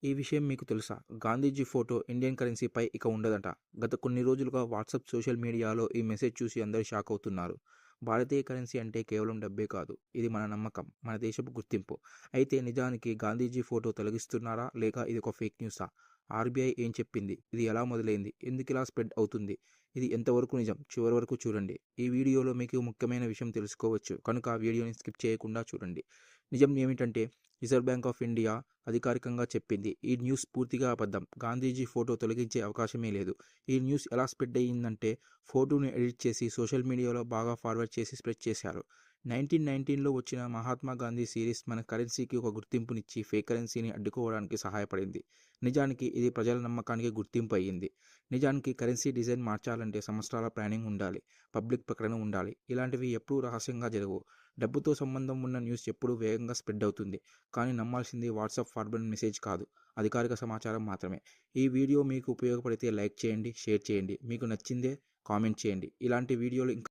ఈ విషయం మీకు తెలుసా? గాంధీజీ ఫోటో ఇండియన్ కరెన్సీపై ఇక ఉండదట. గత కొన్ని రోజులుగా వాట్సాప్, సోషల్ మీడియాలో ఈ మెసేజ్ చూసి అందరూ షాక్ అవుతున్నారు. భారతీయ కరెన్సీ అంటే కేవలం డబ్బే కాదు. ఇది మన నమ్మకం, మన దేశపు గుర్తింపు. అయితే నిజానికి గాంధీజీ ఫోటో తొలగిస్తున్నారా? లేక ఇది ఒక ఫేక్ న్యూసా? ఆర్బీఐ ఏం చెప్పింది? ఇది ఎలా మొదలైంది? ఎందుకిలా స్ప్రెడ్ అవుతుంది? ఇది ఎంతవరకు నిజం? చివరి వరకు చూడండి. ఈ వీడియోలో మీకు ముఖ్యమైన విషయం తెలుసుకోవచ్చు. కనుక వీడియోని స్కిప్ చేయకుండా చూడండి. నిజం ఏమిటంటే రిజర్వ్ బ్యాంక్ ఆఫ్ ఇండియా అధికారికంగా చెప్పింది. ఈ న్యూస్ పూర్తిగా అబద్ధం. గాంధీజీ ఫోటో తొలగించే అవకాశమే లేదు. ఈ న్యూస్ ఎలా స్ప్రెడ్ అయ్యిందంటే ఫోటోను ఎడిట్ చేసి సోషల్ మీడియాలో బాగా ఫార్వర్డ్ చేసి స్ప్రెడ్ చేశారు. 1919లో వచ్చిన మహాత్మా గాంధీ సిరీస్ మన కరెన్సీకి ఒక గుర్తింపునిచ్చి ఫేక్ కరెన్సీని అడ్డుకోవడానికి సహాయపడింది. నిజానికి ఇది ప్రజల నమ్మకానికి గుర్తింపు అయ్యింది. నిజానికి కరెన్సీ డిజైన్ మార్చాలంటే సంవత్సరాల ప్లానింగ్ ఉండాలి. పబ్లిక్ ప్రకటన ఉండాలి. ఇలాంటివి ఎప్పుడూ రహస్యంగా జరగవు. డబ్బుతో సంబంధం ఉన్న న్యూస్ ఎప్పుడూ వేగంగా స్ప్రెడ్ అవుతుంది. కానీ నమ్మాల్సింది వాట్సాప్ ఫార్వర్డ్ మెసేజ్ కాదు, అధికారిక సమాచారం మాత్రమే. ఈ వీడియో మీకు ఉపయోగపడితే లైక్ చేయండి, షేర్ చేయండి. మీకు నచ్చిందే కామెంట్ చేయండి. ఇలాంటి వీడియోలు ఇంకా